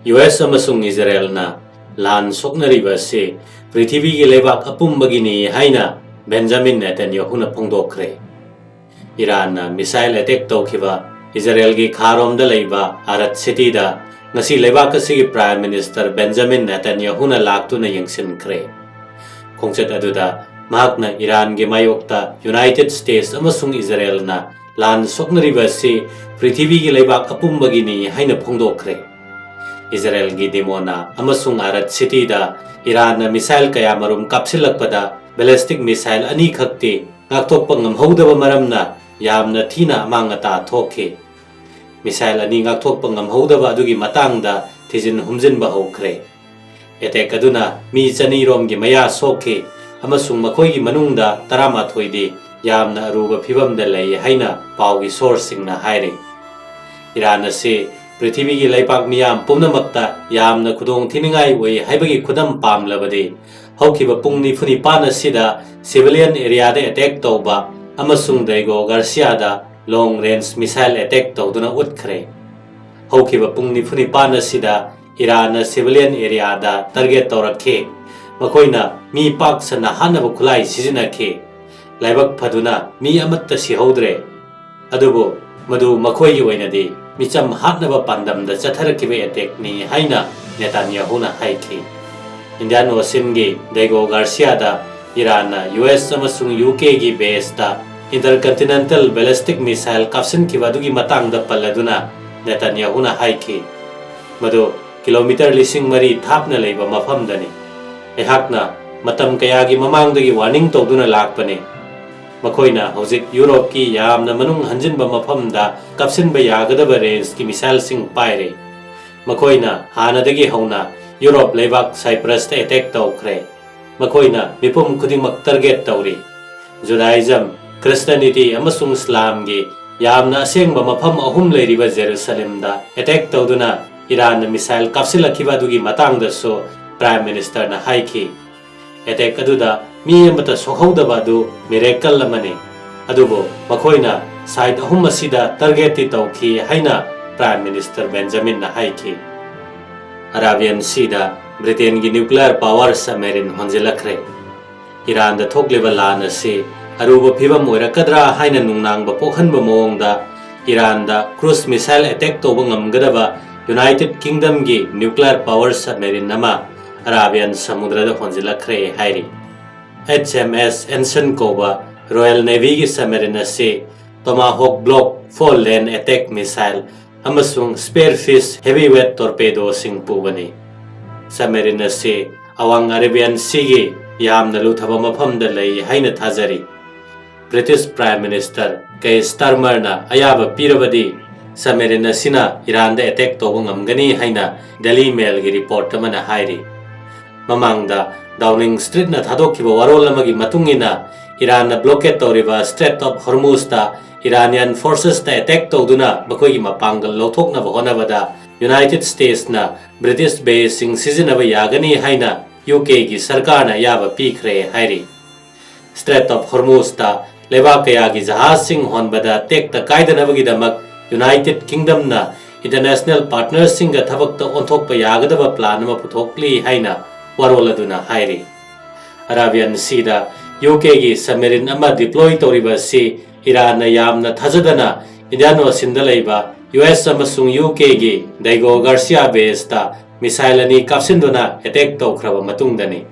US amasung Israel na lan soknariba se Prithvi gi lebak apumbagini haina Benjamin Netanyahu na phongdokre. Iran na missile attack tawkhiba Israel gi kharom da leiba Arat city da ngasi lebak asigi Prime Minister Benjamin Netanyahu na laktu na yengsinkre. Khongchet aduda mahakna Iran gi mayokta United States amasung Israel na lan soknariba se Prithvi gi lebak apumbagini haina phongdokre. Israel gi demona amasung Arat city da Iran na missile kaya marum kapsilakpada ballistic missile ani khakti ngakthokpa ngamhodaba maramna yamna thina amangata thoke. Missile ani ngakthokpa ngamhodaba adugi matangda thijin humjinba hokre. Attack aduna mi chani rom gi maya soke amasung makhoi gi manungda 18 di yamna aruba phibamda lei haina pawgi source singna haire. Iran ase Prithvi gi laipak miyam pumnamakta yamna khudong thiningai oi haibagi khudam pamlabadi haukiba pungni funi pana sida civilian area da attack tawba amasung Diego Garcia da long range missile attack tawduna utkhre. Haukiba pungni funi pana sida Iran civilian area da target tawrakhe makoina mi pak sana hanaba khulai sizinakhe laibak phaduna mi amatta sihodre adubo madu makhoi gi oinadi micham hatnaba pandam da chatharakhiba attack ni haina Netanyahu na haikhi. Indian Ocean gi Diego Garcia da Iran na US amasung UK gi base da intercontinental ballistic missile kapsin kibadugi matang da paladuna Netanyahu na haikhi. Madu kilometer lising mari thapna leiba mafam dani. Ehakna matam kaya gi mamang dagi warning tawduna lakpane. Makoina hojik Europe ki yamna manung hanjinba mafamda kapsinba yagadaba range ki missile sing paire. Makoina hanadagi hauna Europe lebak Cyprus ta attack tawkre. Makoina mipum khudingmak target tawri. Judaism, Christianity amasung Islam gi yamna asengba mafam ahum leiriba Jerusalem da attack tawduna Iran na missile kapsilakhiba dugi matangda so Prime Minister na haikhi. Attack aduda mi amata sokhodaba du miracle amani. Adubo makoina side ahum asida target ti tawkhi haina Prime Minister Benjamin na haikhi. Arabian Sea da Britain gi nuclear power submarine honjelakre. Iran da thokleba lan ase aruba phibam oirakadra haina nungnangba pokhanba mawongda Iran da cruise missile attack tawba ngamgadaba United Kingdom gi nuclear power submarine nama Arabian Samudra da honjelakre hairi. HMS Ensign koba Royal Navy gi submarine ase Tomahawk Block 4 lane attack missile amasung Spearfish heavyweight torpedo sing pubani. Submarine ase awang Arabian Sea gi yamna luthaba mafamda lei haina thajari. British Prime Minister Keir Starmer na ayaba pirabadi submarine asina Iran da attack tawba ngamgani haina Daily Mail gi report amana hairi. Mamangda Downing Street na thadokhiba warol amagi matungina Iran na blockade tawriba Strait of Hormuz da Iranian forces na attack tawduna makoigi mapangal lawthoknaba honabada United States na British base sing sizinaba yagani haina UK gi sarkar na yaba pikre hairi. Strait of Hormuz da lebak kaya gi jahaz sing honbada tek ta kaidanabagi damak United Kingdom na international partners sing ga thabak ta onthokpa yagadaba plan ama puthokli haina waroladuna hairi. Arabian Sea da UK gi submarine ama deploy tawriba si Iran na yamna thajadana Indian Ocean da leiba US amasung UK gi Diego Garcia base ta missile ani kapsinduna attack tawkhraba matungdani.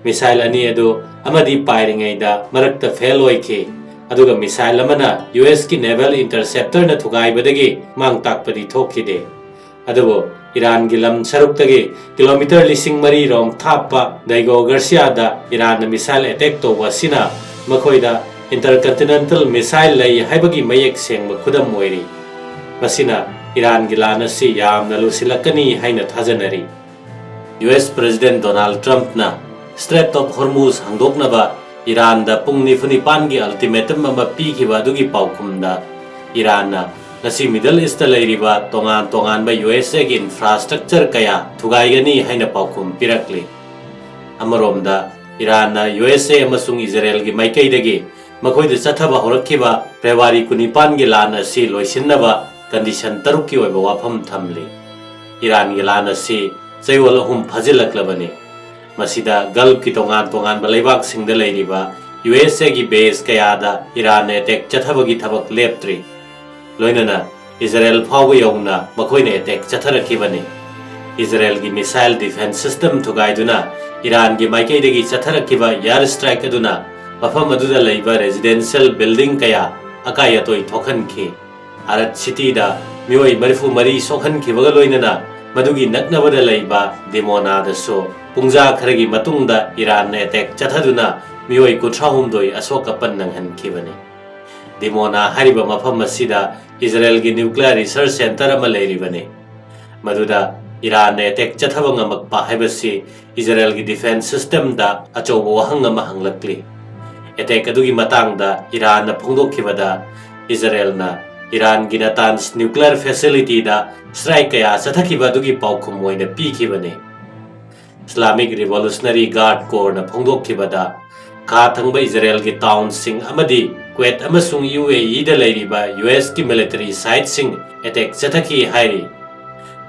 Missile ani adu amadi pairingai da marakta fail oikhi aduga missile amana US ki naval interceptor na thugaibadagi mangtakpadi thokhide. Adubo Iran gi lam saruktagi kilometer lising mari rom thappa Diego Garcia da Iran na missile attack tawba sina makhoida intercontinental missile lay haibagi mayek sengba khudam oiri. Masina Iran gi lan asi yamna lusilakani haina thajanari. US President Donald Trump na Strait of Hormuz hangdoknaba Iran da pungni funipan gi ultimatum ama pikhiba dugi paukhumda Iran na nasi Middle East leiriba tongan ba USA gi infrastructure kaya thugaigani haina paukhum pirakli. Amaromda Iran na USA amasung Israel gi maikaidagi makoida chathaba horakhiba February 19 gi lan asi loisinnaba condition tarukki oiba wafam thamli. Iran gi lan asi chayol ahum phajilaklabani masida Gulf ki tongan balibak singda leiriba USA gi base kayada Iran attack chathabagi thabak leptri loinana Israel phawi yongna makoine attack chatharakibani Israel gi missile defense system thugaiduna Iran gi maikaidagi chatharakiba air strike aduna mafam aduda leiba residential building kaya akayatoi thokhanki Arat city da mioi marifu mari sokhankibaga loinana madugi naknabada leiba demona da so pungja kharagi matungda Iran attack chathaduna mioi kuthahumdoi asoka pannang hankibani demona hariba mafam asida Israel gi nuclear research center ama leiribani maduda Iran attack chathabang amakpa haibasi Israel gi defense system da achobo wahang ama hanglakli attack adugi matang da Iran na phongdokkibada Israel na Iran gi Natanz nuclear facility da strike kaya sathakiba adugi paukhum moina pikibani Islamic Revolutionary Guard Corps na phongdokkibada ka thangba Israel gi town sing amadi Kuwait amasung UAE da leiriba US ki military site sing attack chathaki hairi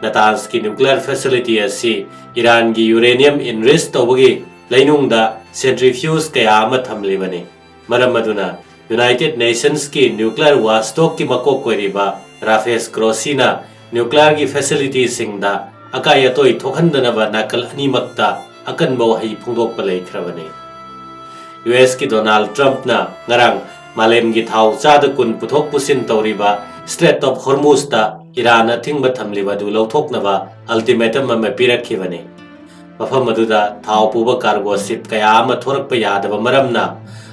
Natanz ki nuclear facility asi Iran gi uranium enriched tawagi lainung da centrifuge kaya ama thamlibani maram aduna United Nations ki nuclear watchdog ki makok koiriba Rafael Grossi na nuclear ki facility sing da akayatoi thokhandanaba nakal animakta akan bawai phungdok palai khrabani US ki Donald Trump na ngarang malem gi thau chada kun puthok pusin tawriba Strait of Hormuz da Iran athingba thamliba du lauthoknaba ultimatum ama pirakhibani mafam aduda thau puba cargo ship kaya ama thorakpa yadaba maramna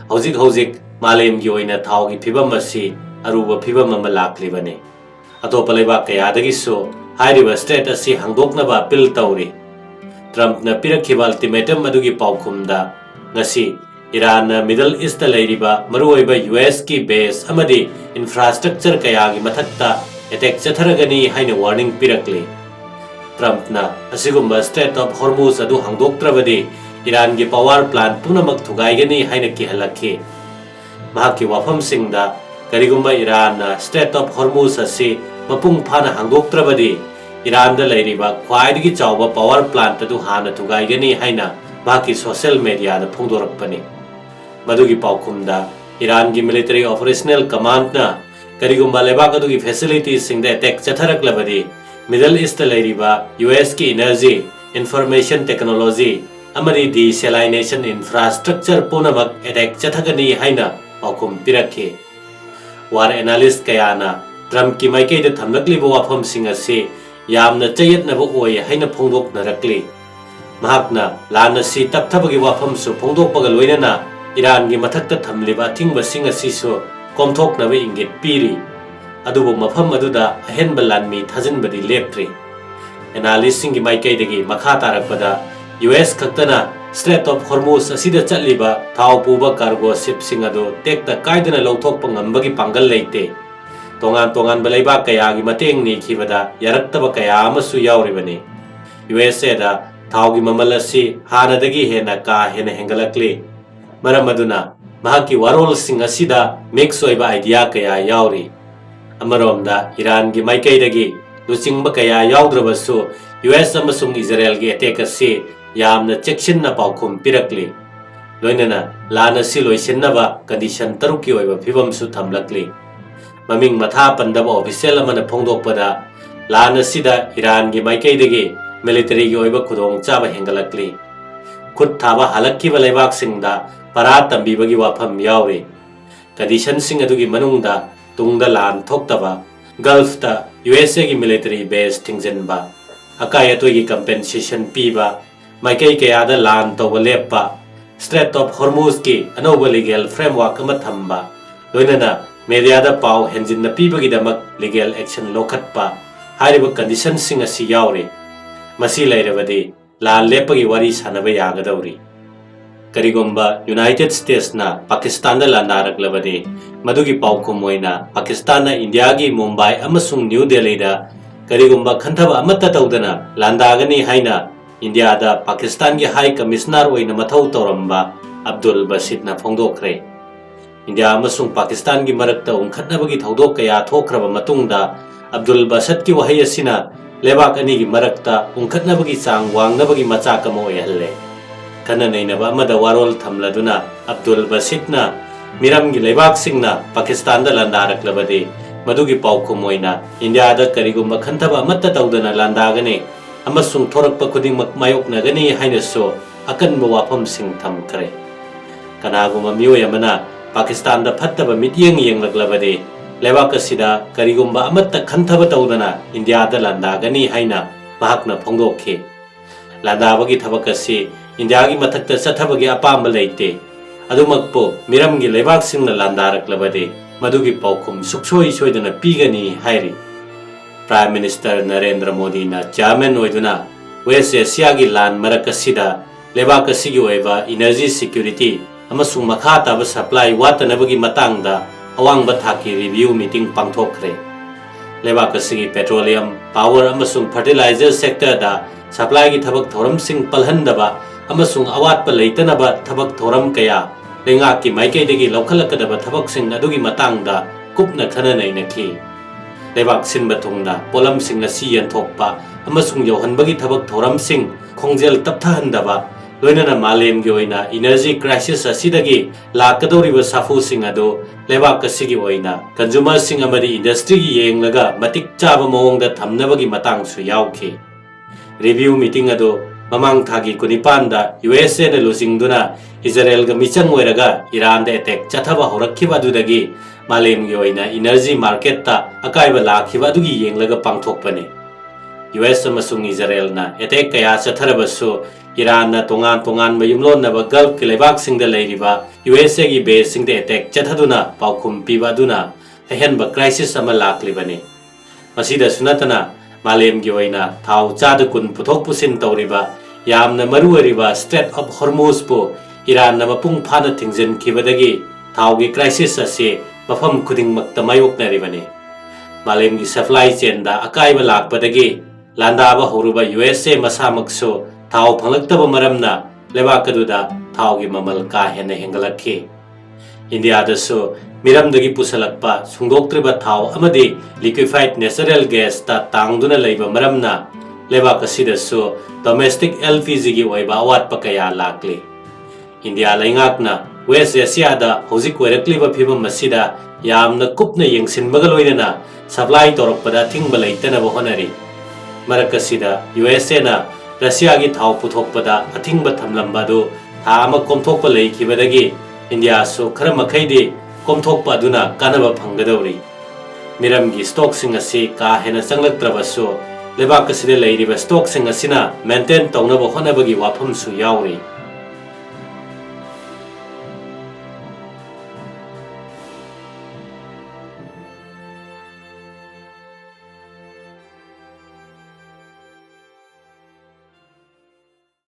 hojik malem gi oina thau gi phibam asi aruba phibam ama laklibani atopa leba kaya dagi so hairiba state asi hangdoknaba appeal tawri Trump na pirakhiba ultimatum adugi paukhumda ngasi Iran na Middle East da leiriba maruoiba US ki base amadi infrastructure kaya gi mathakta attack chatharagani haina warning pirakli Trump na asigumba Strait of Hormuz adu hangdoktrabadi Iran gi power plant punamak thugaigani haina kihalakhi mahaki wafam singda karigumba Iran na Strait of Hormuz asi mapung phana hangdoktrabadi Iran da leiriba khwaidagi chawba power plant adu hana thugaigani haina mahaki social media da phongdorakpani madugi paukhumda Iran gi military operational command na karigumba lebak adugi facilities singda attack chatharaklabadi Middle East leiriba US ki energy information technology amari desalination infrastructure punamak attack chathagani haina paukhum pirakhe war analyst kayana Trump ki maikei da thamlakliba wafam sing ase yamna chayatnaba oi haina phongdoknarakli mahakna lana si tapthabagi wafam su phongdokpaga loinana Iran gi mathakta thamliba thingba sing asi so komthoknaba ingit piri adubu mafam aduda ahenba lanmi thajinbadi leptri analyst sing gi maikei dagi makha tarakpada US khaktana Strait of Hormuz asida chatliba thau puba cargo ship sing adu tekta kaidana lauthokpa ngambagi pangal leite tongan balaiba kaya gi mateng ni khibada yaraktaba kaya amasu yauribani USA da thau gi mamal asi hanadagi hena ka hena hengalakli maram aduna mahaki warol sing asida mix oiba idea kaya yauri amaromda Iran gi maikei dagi luchingba kaya yaudrabasu US amasung Israel gi attack asi yamna chekshinna paukhum pirakli loinana lana si loisinnaba condition taruki oiba phibam su thamlakli maming matha pandaba official amana phongdokpada lana sida Iran gi maikei dagi military gi oiba khudong chaba hengalakli khut thaba halakki balaibak singda para tambibagi wafam yauri condition sing adugi manungda tungda lan thoktaba Gulf da USA gi military base thingjenba akayatoi gi compensation piba maikei kayada lan tawba leppa Strait of Hormuz ki anoba legal framework ama thamba loinana media da pau henjin na pibagi damak legal action lokhatpa hariba condition sing asi yauri masi lairabadi lan lepagi wari sanaba yagadawri karigomba United States na Pakistan da landaraklabadi madugi paukhum oina Pakistan na India gi Mumbai amasung New Delhi da karigomba khanthaba amatta tawdana landagani haina India da Pakistan gi High Commissioner oina mathau tawramba Abdul Basit na phongdokre India amasung Pakistan gi marakta ungkhatnabagi thodok kaya thokraba matungda Abdul Basit ki wahay asina लेबाक अनिगी मरक्ता उंखटनबगी चांग वांगनबगी मचाक अमा ओइहल्ले खना नैनबा अमदा वारोल थमलदुना अब्दुल बसीदना मिरमगी लेबाकसिंगना पाकिस्तान दा लांदारक्लबदे मदुगी पाउखुम ओइना India दा करिगुम खंथबा अमत्ता तौदना लांदागने अमसुंग थोरकपा खुदिंगमक मायोकनगनी हाइनसो अकनबा वाफमसिंग थमखरे कनागुमा मियोय अमना पाकिस्तान दा फत्तबा मिटियंग येंगलक्लबदे लेबाक असिदा करिगुम्बा अमत्ता खंथबा तौदना India दा लांदागनी हाइना महाकना फोंदोखे लांदाबगी थबक असि India की मथक्ता चथबगी अपाम लेते अदुमकपो मिरमगी लेबाकसिंगना लांदारक्लबदे मदुगी पाउखुम सुक्सोई सोइदना पीगनी हाइरी प्राइम मिनिस्टर नरेंद्र मोदी ना चेयरमैन ओइदुना वेस्ट एशिया की लान मरक असिदा लेबाक असिगी ओइबा एनर्जी सिक्योरिटी अमसुंग मखा ताबा सप्लाई वातनबगी मतंगदा अवांगबा थाकी रिव्यू मीटिंग पांगथोखरे लेबाक असिगी पेट्रोलियम पावर अमसुंग फर्टिलाइजर सेक्टर दा सप्लाई की थबक थोरमसिंग पलहनदबा अमसुंग अवातपा लेतनबा थबक थोरम कया लेंगाक की माइकैदगी लौखलकदबा थबकसिंग अदुगी मतंगदा कुपना खना नैनखी लेबाक सिनबा थुंगना पोलमसिंग असि यंथोकपा अमसुंग यौहनबगी थबक थोरमसिंग खोंजेल तपथहनदबा लोइनना मालेमगी ओइना एनर्जी क्राइसिस असिदगी लाकदौरिबा साफुसिंग अदो लेबाक असिगी ओइना कंज्यूमरसिंग अमदी इंडस्ट्रीगी येंगलगा मतिक चाबा मओंगदा थमनबगी मतंगसु याउखी रिव्यू मीटिंग अदो ममांग थागी कुनिपानदा यूएसए ने लुसिंगदुना इजराइल गा मिचंग ओइरगा ईरान दे अटैक चथबा होरखिबा दुदगी मालेमगी ओइना एनर्जी मार्केट ता अकाइबा लाखिबा दुगी येंगलगा पांगथोकपने यूएस अमसुंग इजराइल ना अटैक कया चथरबसु ईरान ना तोंगान तोंगान मयुमलोनबा गल्फ के लेबाकसिंगदा लेरिबा यूएसए की बेससिंगदा अटैक चथदुना पाउखुम पीबादुना अहेनबा क्राइसिस अमा लाक्लिबने मसिदा सुनतना मालेमगी ओइना थाव चाद कुन पुथोक पुसिन तौरिबा यामना मरुअरिबा स्ट्रेट ऑफ हॉर्मुज पो ईरान ना मपुंग फाना थिंगजनखिबदगी थावगी क्राइसिस असे मफम खुदिंगमक्ता मायोकनरिबने मालेमगी सप्लाई चेन दा अकाइबा लाकपदगी लांदाबा होरुबा यूएसए मसामक्सो थाव फंगलक्तबा मरमना लेबाकदुदा थावगी ममल का हेना हेंगलखी इंडिया दसो मिरमदगी पुसलक्पा सुंदोक्त्रिबा थाव अमदी लिक्विफाइड नेचुरल गैस ता तांगदुना लैबा मरमना लेबाक असिदसो डोमेस्टिक एलपीजी की ओइबा अवातपा कया लाक्ली इंडिया लैंगाकना वेस्ट एशिया दा हौजिक ओइरक्लिबा फिबम मसिदा यामना कुपना येंगसिनबगा लोइनना सप्लाई तोरकपदा थिंगबा लैतनबा होनरी मरक असिदा यूएसए ना रशिया की थाव पुथोकपदा अथिंगबा थमलंबादो था अमा कोमथोकपा लैखिबदगी इंडिया सो खरा मखैदि कोमथोकपा दुना कानबा फंगदौरी मिरमगी स्टॉकसिंग असि का हेना चंगलक्त्रबसो लेबाक असिदा लैरिबा स्टॉकसिंग असिना मेंटेन तौनबा होनबगी वाफमसु याउरी